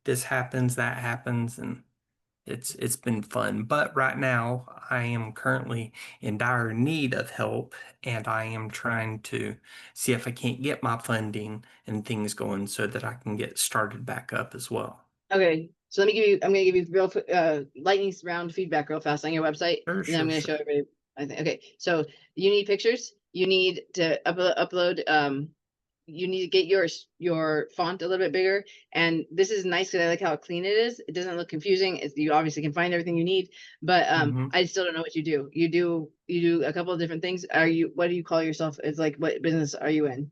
this happens, that happens, and it's been fun, but right now I am currently in dire need of help, and I am trying to see if I can't get my funding and things going so that I can get started back up as well. Okay. So I'm gonna give you real lightning round feedback real fast on your website, Sure, and then I'm sure, gonna show sure. everybody. I think okay. So you need pictures. You need to upload. You need to get your font a little bit bigger. And this is nice because I like how clean it is. It doesn't look confusing. You obviously can find everything you need, but Hmm. I still don't know what you do. You do a couple of different things. What do you call yourself? It's like, what business are you in?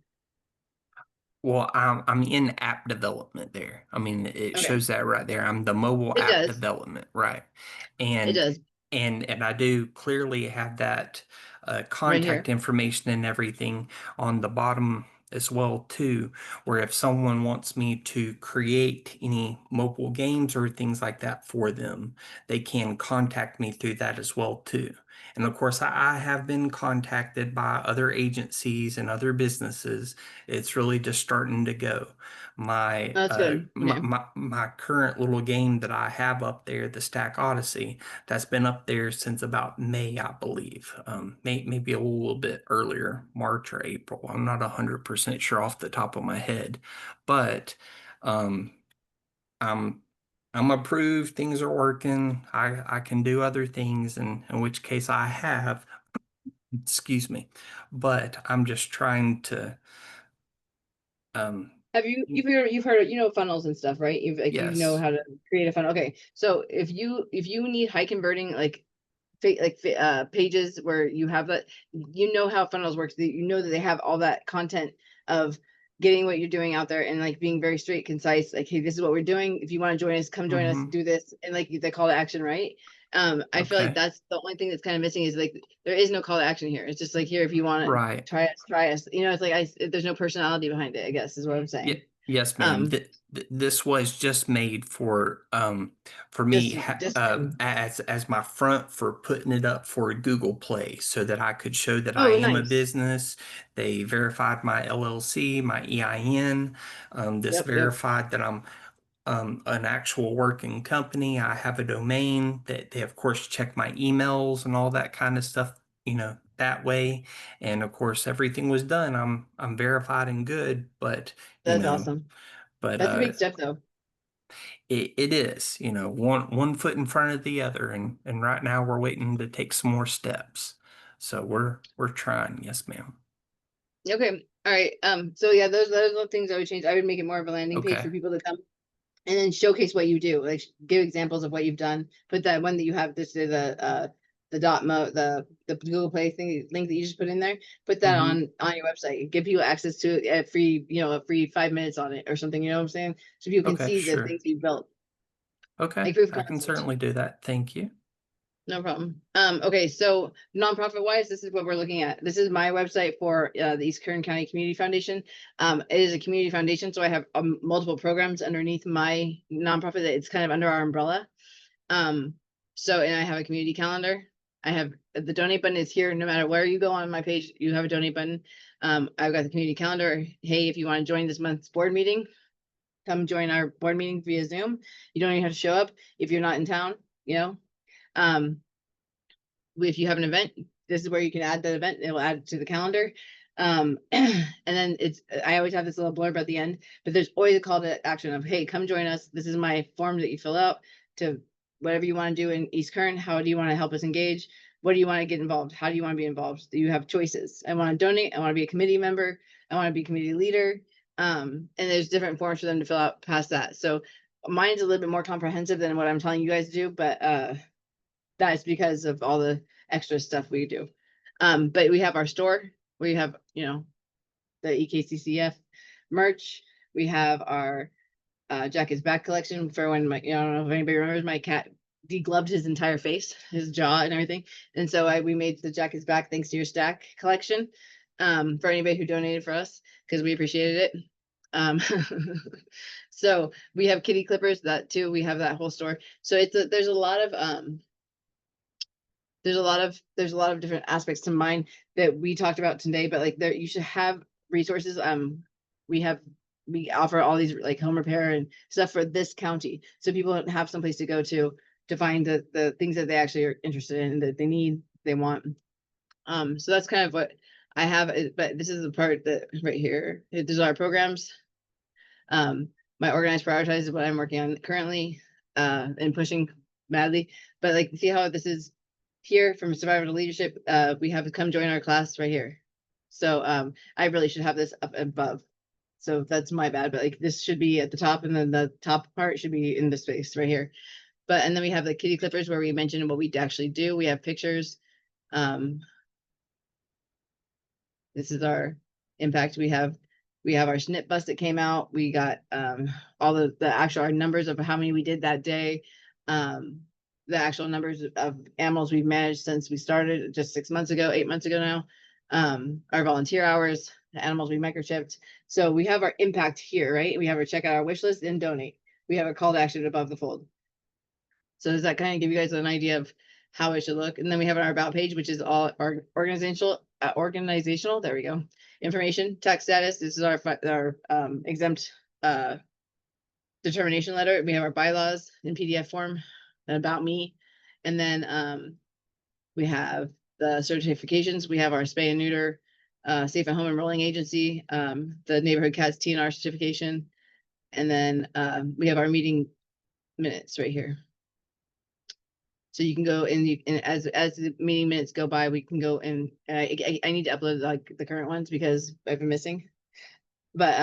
Well, I'm in app development there. I mean, it Okay. shows that right there. I'm the mobile It app does. development, right? It And does. and I do clearly have that Right contact here. information and everything on the bottom as well too, where if someone wants me to create any mobile games or things like that for them, they can contact me through that as well too. And of course, I have been contacted by other agencies and other businesses. It's really just starting to go. My Oh, that's good. Okay. my current little game that I have up there, the Stack Odyssey, that's been up there since about May, I believe. Maybe a little bit earlier, March or April. I'm not 100% sure off the top of my head, but um, I'm I'm approved. Things are working. I can do other things, and in which case I have. Excuse me, but I'm just trying to. Um, Have you've heard funnels and stuff, right? You know yes. how to create a funnel. Okay. So if you need high converting pages where you have that, you know how funnels work. You know that they have all that content of getting what you're doing out there and like being very straight, concise, like, hey, this is what we're doing. If you want to join us, come join us, Hmm. do this, and like the call to action, right? I feel like Okay. that's the only thing that's kind of missing is like there is no call to action here. It's just like here if you want to Right. try us. It's like there's no personality behind it, I guess is what I'm Yeah, saying. yes, ma'am. Um, This was just made for me just as my front for putting it up for Google Play so that I could show that I oh, am a nice. business. They verified my LLC, my EIN. This Yep. verified that I'm an actual working company. I have a domain that they of course check my emails and all that kind of stuff, that way. And of course, everything was done. I'm verified and good, but you That's know, awesome. but That's a big step though. it is, one foot in front of the other, and right now we're waiting to take some more steps. So we're trying. Yes, ma'am. Okay, all right, so yeah, those are the things I would change. I would make it more of a landing page Okay. for people to come. And then showcase what you do, like give examples of what you've done. Put that one that you have, this is the the Google Play thing link that you just put in there. Put that Mhm. on your website. Give people access to it at free, a free 5 minutes on it or something. You know what I'm saying? So people can Okay, see the sure. things you built, Okay, like proof of I can concept. certainly do that. Thank you. No problem. Okay, so nonprofit wise, this is what we're looking at. This is my website for the East Kern County Community Foundation. It is a community foundation, so I have multiple programs underneath my nonprofit that it's kind of under our umbrella. So, and I have a community calendar. I have the donate button is here. No matter where you go on my page, you have a donate button. I've got the community calendar. Hey, if you want to join this month's board meeting, come join our board meeting via Zoom. You don't even have to show up if you're not in town, Um, if you have an event, this is where you can add that event. It will add it to the calendar. And then I always have this little blurb at the end, but there's always a call to action of, hey, come join us. This is my form that you fill out to whatever you want to do in East Kern. How do you want to help us engage? What do you want to get involved? How do you want to be involved? Do you have choices? I want to donate. I want to be a committee member. I want to be a committee leader. And there's different forms for them to fill out past that. So mine's a little bit more comprehensive than what I'm telling you guys to do, but that's because of all the extra stuff we do. But we have our store. We have, the EKCCF merch. We have our Jack is Back collection for when I don't know if anybody remembers, my cat degloved his entire face, his jaw and everything. And so we made the Jack is Back thanks to your stack collection for anybody who donated for us because we appreciated it. So we have kitty clippers, that too. We have that whole store. So there's a lot of there's a lot of different aspects to mine that we talked about today, but like you should have resources. We offer all these like home repair and stuff for this county, so people have someplace to go to find the things that they actually are interested in, that they need, they want. So that's kind of what I have, but this is the part that right here. These are our programs. My organized prioritize is what I'm working on currently, and pushing madly. But like, see how this is here from survivor to leadership. We have to come join our class right here. So I really should have this up above. So that's my bad, but like this should be at the top, and then the top part should be in the space right here. But and then we have the kitty clippers where we mentioned what we actually do. We have pictures. This is our impact. We have our snip bus that came out. We got all the actual our numbers of how many we did that day. The actual numbers of animals we've managed since we started just 6 months ago, 8 months ago now. Our volunteer hours, the animals we microchipped. So we have our impact here, right? We have our check out our wish list and donate. We have a call to action above the fold. So does that kind of give you guys an idea of how it should look? And then we have our about page, which is all our organizational, there we go, information, tax status. This is our exempt determination letter. We have our bylaws in PDF form, and about me. And then we have the certifications. We have our spay and neuter, safe at home enrolling agency, the neighborhood cats TNR certification. And then we have our meeting minutes right here. So you can go and as the meeting minutes go by, we can go and I need to upload like the current ones because I've been missing. But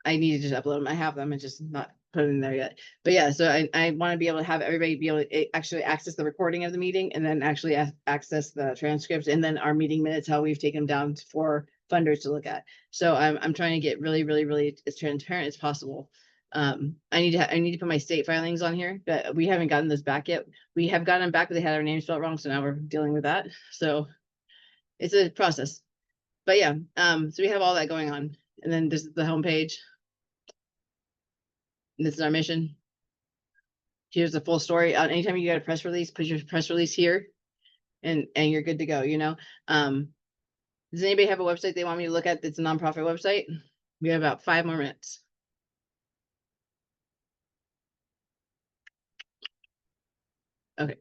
I need to just upload them. I have them and just not put them in there yet. But yeah, so I want to be able to have everybody be able to actually access the recording of the meeting, and then actually access the transcripts, and then our meeting minutes, how we've taken them down for funders to look at. So I'm trying to get really, really, really as transparent as possible. I need to put my state filings on here, but we haven't gotten those back yet. We have gotten them back, but they had our name spelled wrong, so now we're dealing with that. So it's a process. But yeah, so we have all that going on. And then this is the homepage. And this is our mission. Here's the full story. Anytime you get a press release, put your press release here, and you're good to go. Does anybody have a website they want me to look at that's a nonprofit website? We have about 5 more minutes. Okay.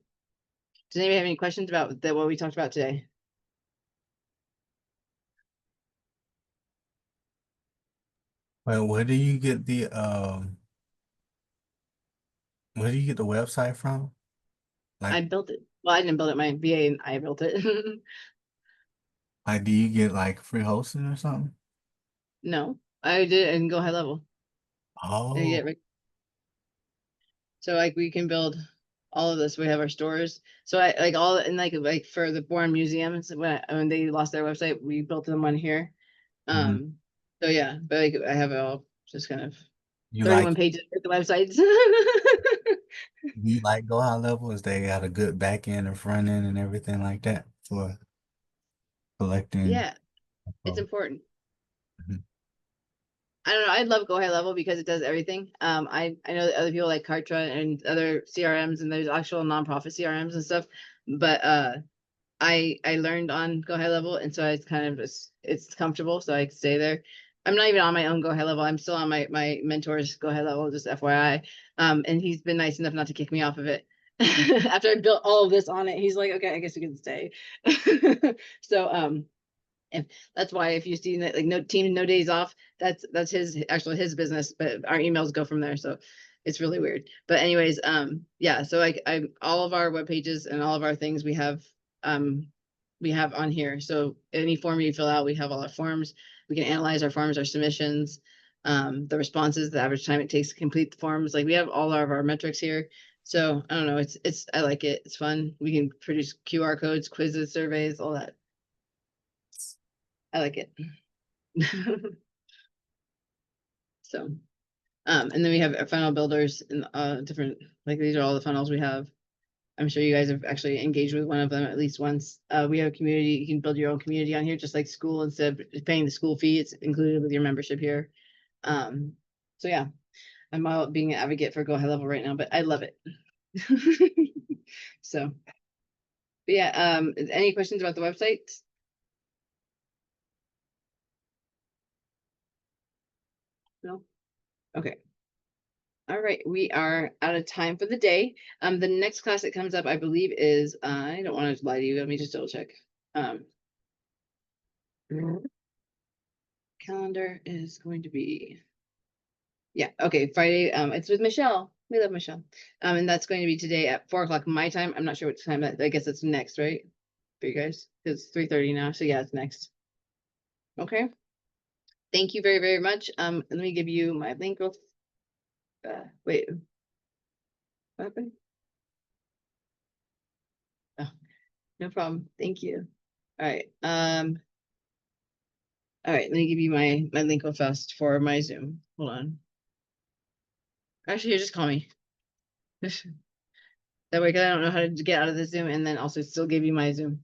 Does anybody have any questions about what we talked about today? Well, where do you get the website from? I Like, built it. Well, I didn't build it. My VA and I built it. do you get like free hosting or something? No, I did it and go high level. And Oh, get it. So like we can build all of this. We have our stores. So I like all and like for the Bourne museums when they lost their website, we built them one here. mhm. So yeah, but like I have it all just kind of You 31 like pages for the websites. you like go high level? Is they got a good back end and front end and everything like that for collecting Yeah, it's info? important. Mhm. I don't know. I love Go High Level because it does everything. I know that other people like Kartra and other CRMs and there's actual nonprofit CRMs and stuff, but I learned on Go High Level and so it's kind of it's comfortable, so I stay there. I'm not even on my own Go High Level. I'm still on my mentor's Go High Level, just FYI. And he's been nice enough not to kick me off of it. After I built all of this on it, he's like, okay, I guess you can stay. So and that's why if you see that like no team, no days off, that's his business, but our emails go from there. So it's really weird. But anyways, yeah, so like I all of our web pages and all of our things we have on here. So any form you fill out, we have all our forms. We can analyze our forms, our submissions, the responses, the average time it takes to complete the forms. Like we have all of our metrics here. So I don't know, it's I like it. It's fun. We can produce QR codes, quizzes, surveys, all that. I like it. So, and then we have our funnel builders and different, like these are all the funnels we have. I'm sure you guys have actually engaged with one of them at least once. We have a community, you can build your own community on here, just like school. Instead of paying the school fee, it's included with your membership here. So yeah, I'm out being an advocate for Go High Level right now, but I love it. So, but yeah, any questions about the website? No? Okay. All right, we are out of time for the day. The next class that comes up, I believe, is I don't want to lie to you. Let me just double check. Calendar is going to be okay, Friday. It's with Michelle. We love Michelle. And that's going to be today at 4 o'clock my time. I'm not sure what time I guess it's next, right? For you guys, because it's 3:30 now. So yeah, it's next. Okay. Thank you very, very much. Let me give you my link. Wait. What happened? Oh, no problem. Thank you. All right. All right, let me give you my link real fast for my Zoom. Hold on. Actually, just call me. That way, 'cause I don't know how to get out of the Zoom and then also still give you my Zoom.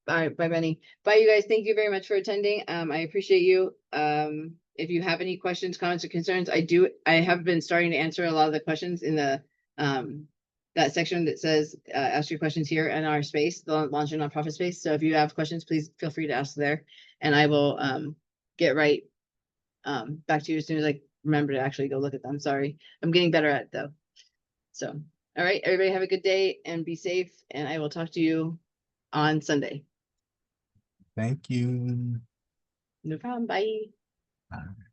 All right, bye, Benny. Bye, you guys. Thank you very much for attending. I appreciate you. If you have any questions, comments, or concerns, I have been starting to answer a lot of the questions in the that section that says ask your questions here in our space, the Launch Your Nonprofit space. So if you have questions, please feel free to ask there, and I will get right back to you as soon as I remember to actually go look at them. Sorry, I'm getting better at it though. So, all right, everybody have a good day and be safe, and I will talk to you on Sunday. Thank you. No problem. Bye. Bye.